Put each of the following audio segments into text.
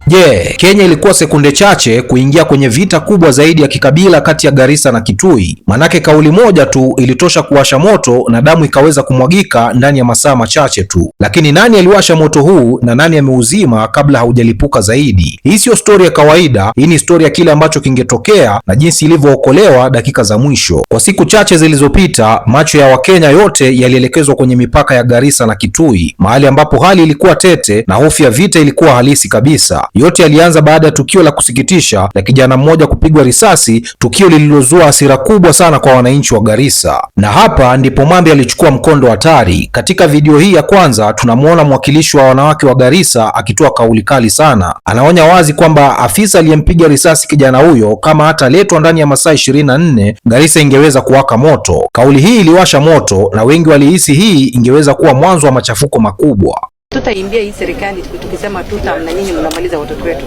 Je, Kenya ilikuwa sekunde chache kuingia kwenye vita kubwa zaidi ya kikabila kati ya Garissa na Kitui? Manake kauli moja tu ilitosha kuwasha moto na damu ikaweza kumwagika ndani ya masaa machache tu. Lakini nani aliwasha moto huu na nani ameuzima kabla haujalipuka zaidi? Hii sio stori ya kawaida, hii ni stori ya kile ambacho kingetokea na jinsi ilivyookolewa dakika za mwisho. Kwa siku chache zilizopita, macho ya Wakenya yote yalielekezwa kwenye mipaka ya Garissa na Kitui, mahali ambapo hali ilikuwa tete na hofu ya vita ilikuwa halisi kabisa. Yote yalianza baada ya tukio la kusikitisha la kijana mmoja kupigwa risasi, tukio lililozua hasira kubwa sana kwa wananchi wa Garissa. Na hapa ndipo mambo yalichukua mkondo hatari. Katika video hii ya kwanza tunamuona mwakilishi wa wanawake wa Garissa akitoa kauli kali sana. Anaonya wazi kwamba afisa aliyempiga risasi kijana huyo kama hataletwa ndani ya masaa 24, Garissa ingeweza kuwaka moto. Kauli hii iliwasha moto na wengi walihisi hii ingeweza kuwa mwanzo wa machafuko makubwa. Tutaimbia hii serikali tukisema na nyinyi mnamaliza watoto wetu.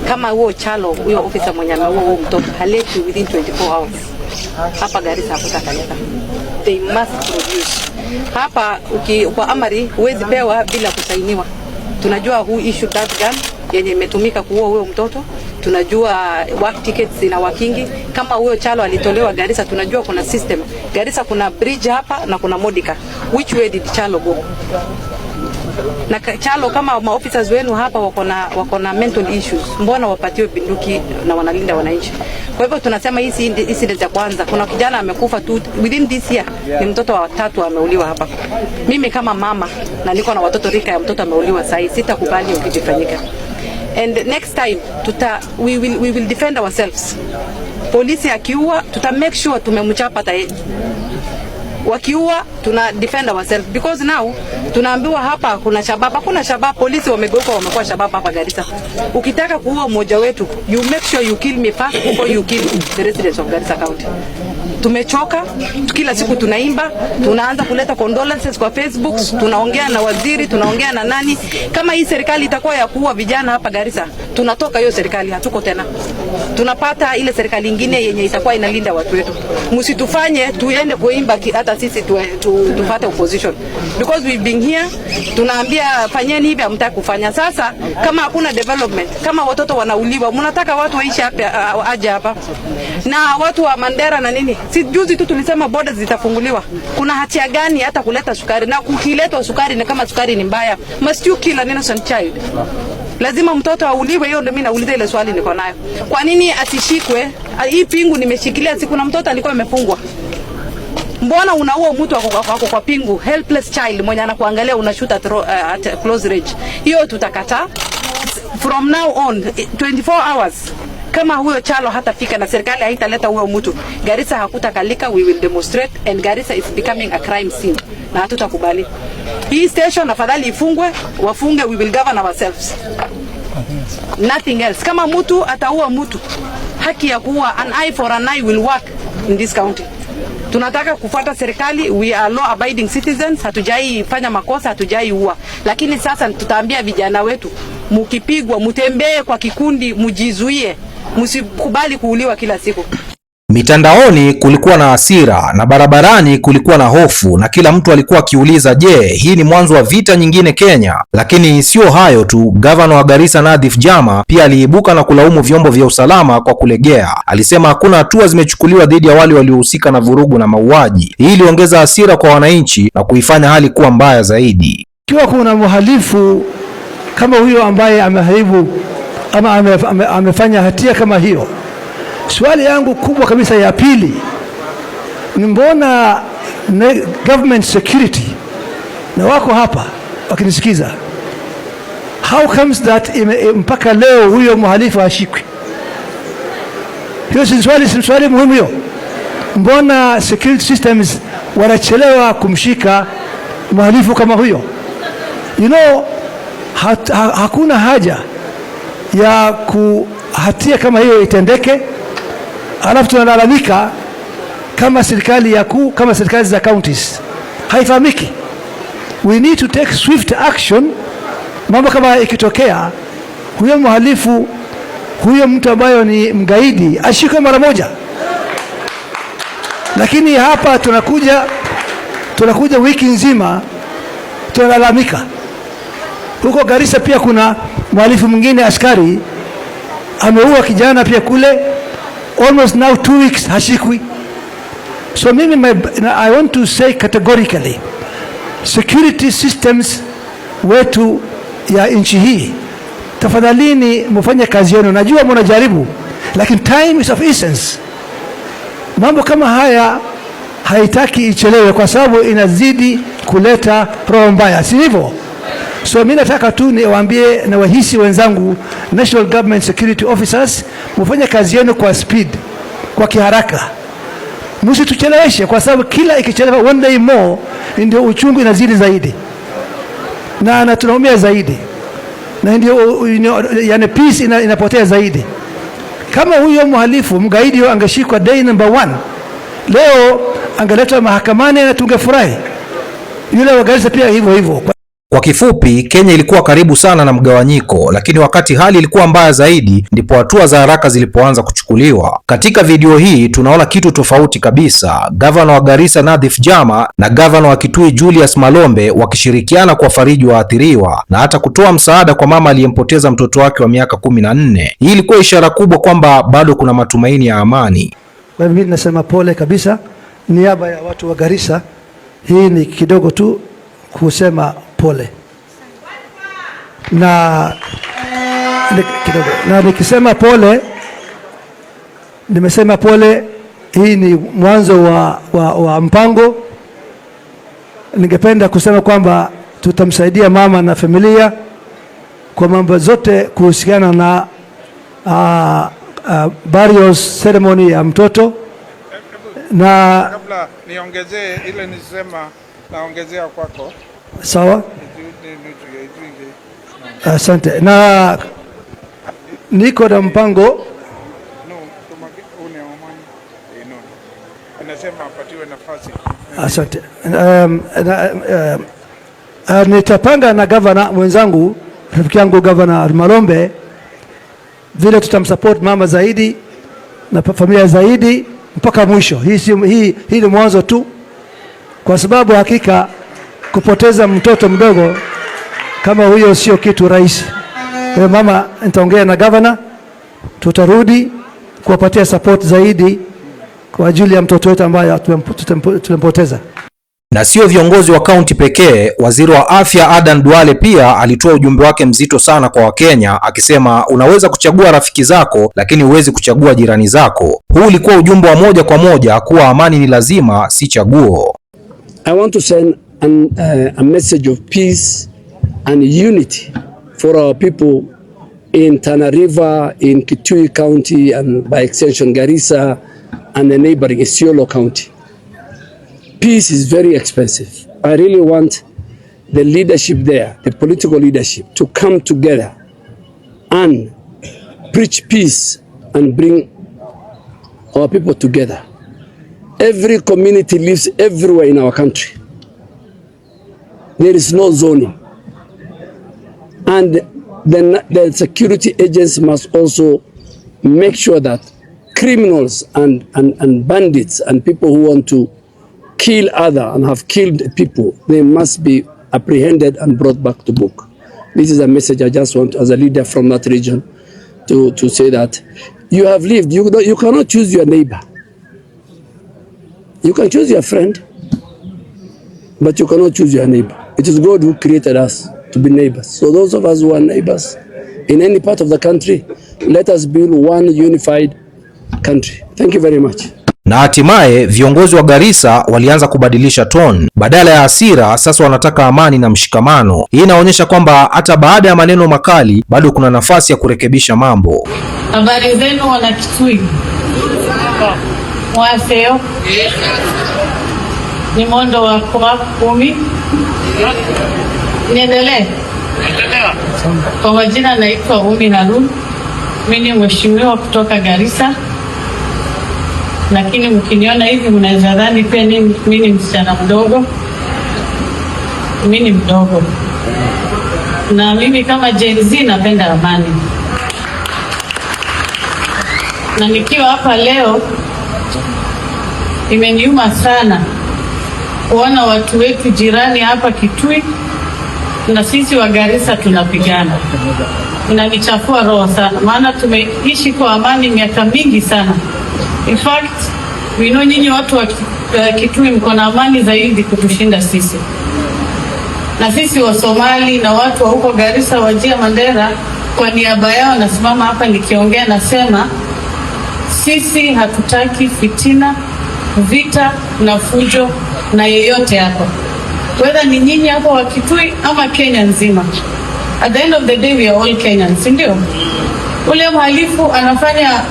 Kama huo Chalo, huyo ofisa mwenye ameua huo mtoto haleti within 24 hours. Hapa Garissa hakutakaleta. They must produce. Hapa kwa amari huwezi pewa bila kusainiwa. Tunajua who issued that gun yenye imetumika kuua huyo mtoto. Tunajua work tickets na wakingi. Kama huyo Chalo alitolewa Garissa, tunajua kuna system. Garissa kuna bridge hapa na kuna Modika. Which way did Chalo go? Na Chalo, kama maofficers wenu hapa wako na mental issues, mbona wapatiwe bunduki na wanalinda wananchi? Kwa hivyo tunasema hii incident ya kwanza, kuna kijana amekufa tu within this year, ni mtoto wa 3 ameuliwa hapa. Mimi kama mama na niko na watoto rika ya mtoto ameuliwa sasa, sitakubali ukifanyika. And next time we will defend ourselves. Polisi akiua make sure tumemchapa tae. Wakiua tuna defend ourselves, because now tunaambiwa hapa kuna shabab. Kuna shabab, polisi wamegeuka wamekuwa shabab hapa Garissa. Ukitaka kuua mmoja wetu, you make sure you kill me first before you kill the residents of Garissa County. Tumechoka, kila siku tunaimba, tunaanza kuleta condolences kwa Facebook, tunaongea na waziri, tunaongea na nani. Kama hii serikali itakuwa ya kuua vijana hapa Garissa, tunatoka hiyo serikali, hatuko tena. Tunapata ile serikali nyingine yenye itakuwa inalinda watu wetu. Msitufanye tuende kuimba hata sisi tupate opposition, because we've been here, tunaambia fanyeni hivi, hamtaki kufanya. Sasa kama hakuna development, kama watoto wanauliwa, mnataka watu waishi hapa aje hapa? Na watu wa Mandera na nini, si juzi tu tulisema borders zitafunguliwa. Kuna hatia gani hata kuleta sukari? Na kukiletwa sukari ni kama sukari ni mbaya, must you kill an innocent child? Lazima mtoto auliwe? Hiyo ndio mimi nauliza, ile swali niko nayo. Kwa nini asishikwe? Hii pingu nimeshikilia, si kuna mtoto alikuwa amefungwa. Mbona unaua mtu wako kwa pingu, helpless child mwenye anakuangalia, unashuta at close range? Hiyo tutakataa. From now on 24 hours kama huyo Chalo hatafika na serikali haitaleta huyo mtu, Garissa hakutakalika. We will demonstrate and Garissa is becoming a crime scene na hatutakubali. Hii station afadhali ifungwe, wafunge, we will govern ourselves. Nothing else. Kama mtu ataua mtu, haki ya kuua, an eye for an eye will work in this county. Tunataka kufuata serikali, we are law abiding citizens, hatujai fanya makosa, hatujai ua. Lakini sasa tutaambia vijana wetu, mkipigwa mtembee kwa kikundi, mjizuie, msikubali kuuliwa kila siku. Mitandaoni kulikuwa na hasira na barabarani kulikuwa na hofu na kila mtu alikuwa akiuliza, je, hii ni mwanzo wa vita nyingine Kenya? Lakini sio hayo tu, gavana wa Garissa Nadhif Jama pia aliibuka na kulaumu vyombo vya usalama kwa kulegea. Alisema hakuna hatua zimechukuliwa dhidi ya wale waliohusika na vurugu na mauaji. Hii iliongeza hasira kwa wananchi na kuifanya hali kuwa mbaya zaidi. Ikiwa kuna mhalifu kama huyo ambaye ameharibu ama amefanya hatia kama hiyo, swali yangu kubwa kabisa ya pili ni mbona government security na wako hapa wakinisikiza, how comes that mpaka leo huyo mhalifu ashikwe? Hiyo si swali muhimu hiyo. Mbona security systems wanachelewa kumshika mhalifu kama huyo? You know, hakuna haja ya hatia kama hiyo itendeke alafu tunalalamika kama serikali ya kuu, kama serikali za counties haifahamiki. We need to take swift action. Mambo kama ikitokea, huyo mhalifu, huyo mtu ambaye ni mgaidi ashikwe mara moja. Lakini hapa tunakuja wiki nzima tunalalamika. Huko Garissa pia kuna Mhalifu mwingine askari ameua kijana pia kule, almost now 2 weeks hashikwi. So mimi I want to say categorically, security systems wetu ya nchi hii, tafadhalini mfanye kazi yenu. Najua mnajaribu, lakini time is of essence. Mambo kama haya haitaki ichelewe, kwa sababu inazidi kuleta roho mbaya, si hivyo? So mimi nataka tu niwaambie na wahisi wenzangu, National Government Security Officers, mfanye kazi yenu kwa speed, kwa kiharaka. Msitucheleweshe, kwa sababu kila ikichelewa one day more ndio uchungu inazidi zaidi na tunaumia zaidi, na ndio yani peace inapotea zaidi. Kama huyo mhalifu mgaidi angeshikwa day number 1, leo angeletwa mahakamani na tungefurahi. Yule wa Garissa pia hivyo hivyo. Kwa kifupi, Kenya ilikuwa karibu sana na mgawanyiko, lakini wakati hali ilikuwa mbaya zaidi ndipo hatua za haraka zilipoanza kuchukuliwa. Katika video hii tunaona kitu tofauti kabisa. Gavana wa Garissa Nadhif Jama na gavana wa Kitui Julius Malombe wakishirikiana kuwafariji waathiriwa na hata kutoa msaada kwa mama aliyempoteza mtoto wake wa miaka 14. Hii ilikuwa ishara kubwa kwamba bado kuna matumaini ya amani. Kwa hivyo mimi nasema pole kabisa niaba ya watu wa Garissa. Hii ni kidogo tu kusema pole. Na nikisema pole, nimesema pole, hii ni mwanzo wa mpango. Ningependa kusema kwamba tutamsaidia mama na familia kwa mambo zote kuhusiana na burial ceremony ya mtoto. Na kabla niongezee ile nisema, naongezea kwako. Sawa? Asante. Na niko na mpango asante. Nitapanga na gavana mwenzangu, rafiki yangu Gavana Malombe, vile tutamsupport mama zaidi na familia zaidi mpaka mwisho. Hii ni mwanzo tu, kwa sababu hakika kupoteza mtoto mdogo kama huyo sio kitu rahisi. Kwa mama, nitaongea na gavana, tutarudi kuwapatia support zaidi kwa ajili ya mtoto wetu ambaye tumempoteza. Na sio viongozi wa kaunti pekee, waziri wa afya Adan Duale pia alitoa ujumbe wake mzito sana kwa Wakenya akisema unaweza kuchagua rafiki zako lakini huwezi kuchagua jirani zako. Huu ulikuwa ujumbe wa moja kwa moja kuwa amani ni lazima, si chaguo. I want to send a message of peace and unity for our people in Tana River, in Kitui County, and by extension Garissa and the neighboring Isiolo County. Peace is very expensive. I really want the leadership there, the political leadership, to come together and preach peace and bring our people together. Every community lives everywhere in our country. There is no zoning. And the security agents must also make sure that criminals and bandits and people who want to kill other and have killed people, they must be apprehended and brought back to book. This is a message I just want as a leader from that region to say that you have lived, you cannot choose your neighbor. You can choose your friend, but you cannot choose your neighbor. It is God who created us to be neighbors. So those of us who are neighbors in any part of the country, let us build one unified country. Thank you very much. Na hatimaye viongozi wa Garissa walianza kubadilisha tone. Badala ya hasira, sasa wanataka amani na mshikamano. Hii inaonyesha kwamba hata baada ya maneno makali bado kuna nafasi ya kurekebisha mambo. Habari zenu wana Kitui. Mwaseo. Ni mondo wa kwa 10. Niendelee. Kwa majina naitwa Umi Harun. Mimi ni mheshimiwa kutoka Garissa. Lakini mkiniona hivi mnaweza dhani pia mimi ni msichana mdogo. Mimi ni mdogo. Na mimi kama Gen Z napenda amani. Na nikiwa hapa leo imeniuma sana kuona watu wetu jirani hapa Kitui na sisi wa Garissa tunapigana. Inanichafua roho sana, maana tumeishi kwa amani miaka mingi sana. In fact, we know nyinyi watu wa Kitui mko na amani zaidi kutushinda sisi. Na sisi wa Somali na watu wa huko Garissa, Wajir, Mandera, kwa niaba yao nasimama hapa nikiongea, nasema sisi hatutaki fitina, vita na fujo na yeyote hapa, whether ni nyinyi hapo wa Kitui ama Kenya nzima. At the end of the day we are all Kenyans, ndio? Ule mhalifu anafanya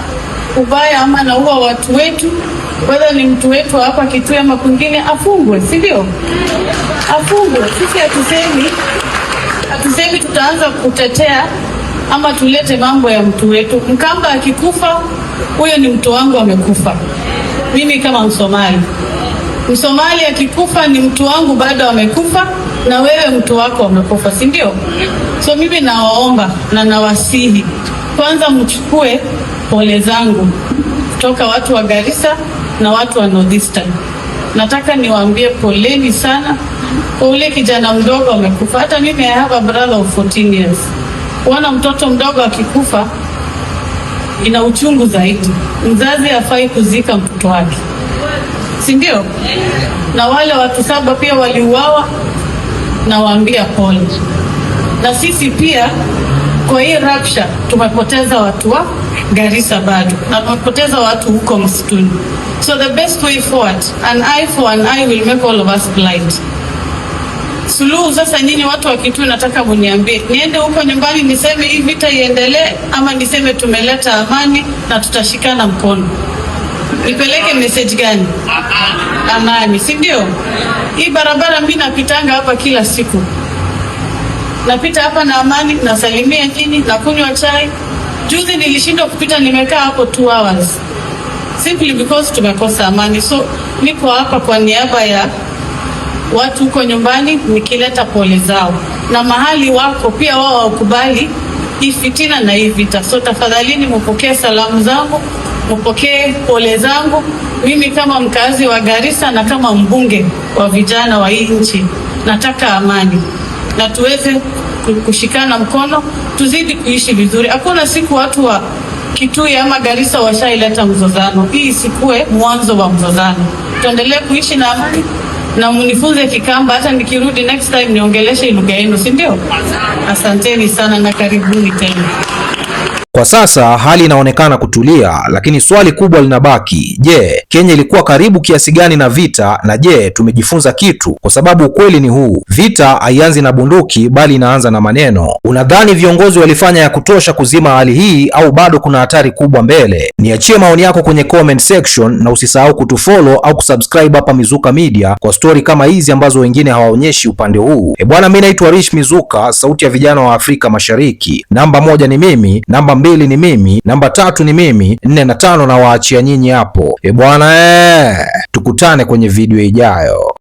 ubaya ama anaua watu wetu, whether ni mtu wetu hapa Kitui ama kwingine, afungwe, si ndio? Afungwe. Sisi hatusemi tutaanza kutetea ama tulete mambo ya mtu wetu. Mkamba akikufa, huyo ni mtu wangu amekufa. Mimi kama Msomali akikufa ni mtu wangu bado amekufa, na wewe mtu wako amekufa, si ndio? So mimi nawaomba na nawasihi, kwanza mchukue pole zangu kutoka watu wa Garissa na watu wa Northeastern. Nataka niwaambie poleni sana kwa ule kijana mdogo amekufa. Hata mimi I have a brother of 14 years. Kuona mtoto mdogo akikufa ina uchungu zaidi. Mzazi hafai kuzika mtoto wake, si ndio? Na wale watu 7 pia waliuawa, na waambia pole. Na sisi pia kwa hii rapsha tumepoteza watu wa Garissa bado, na tumepoteza watu huko msituni. So the best way forward, an eye for an eye will make all of us blind. Suluhu sasa, nyinyi watu wa Kitui nataka muniambie, niende huko nyumbani niseme hii vita iendelee, ama niseme tumeleta amani na tutashikana mkono? Nipeleke message gani? Amani, si ndio? Hii barabara mimi napitanga hapa kila siku. Napita hapa na amani, nasalimia nyinyi, nakunywa chai. Juzi nilishindwa kupita, nimekaa hapo 2 hours. Simply because tumekosa amani. So niko hapa kwa niaba ya watu huko nyumbani nikileta pole zao, na mahali wako pia wao wakubali hii fitina na hii vita. So tafadhalini mpokee salamu zangu, mpokee pole zangu. Mimi kama mkazi wa Garissa na kama mbunge wa vijana wa hii nchi, nataka amani na tuweze kushikana mkono, tuzidi kuishi vizuri. Hakuna siku watu wa Kitui ama Garissa washaileta mzozano. Hii isikue mwanzo wa mzozano. Tuendelee kuishi na amani, na munifunze Kikamba, hata nikirudi next time niongeleshe lugha yenu, si ndio? Asanteni sana na karibuni tena. Kwa sasa hali inaonekana kutulia, lakini swali kubwa linabaki. Je, Kenya ilikuwa karibu kiasi gani na vita, na je, tumejifunza kitu? Kwa sababu ukweli ni huu, vita haianzi na bunduki bali inaanza na maneno. Unadhani viongozi walifanya ya kutosha kuzima hali hii, au bado kuna hatari kubwa mbele? Niachie maoni yako kwenye comment section, na usisahau kutufollow au kusubscribe hapa Mizuka Media kwa story kama hizi ambazo wengine hawaonyeshi upande huu. Bwana, mimi naitwa Rish Mizuka, sauti ya vijana wa Afrika Mashariki. Namba 1 ni mimi, namba 2 ni mimi, namba 3 ni mimi, 4 na 5 na waachia nyinyi hapo. Bwana, tukutane kwenye video ijayo.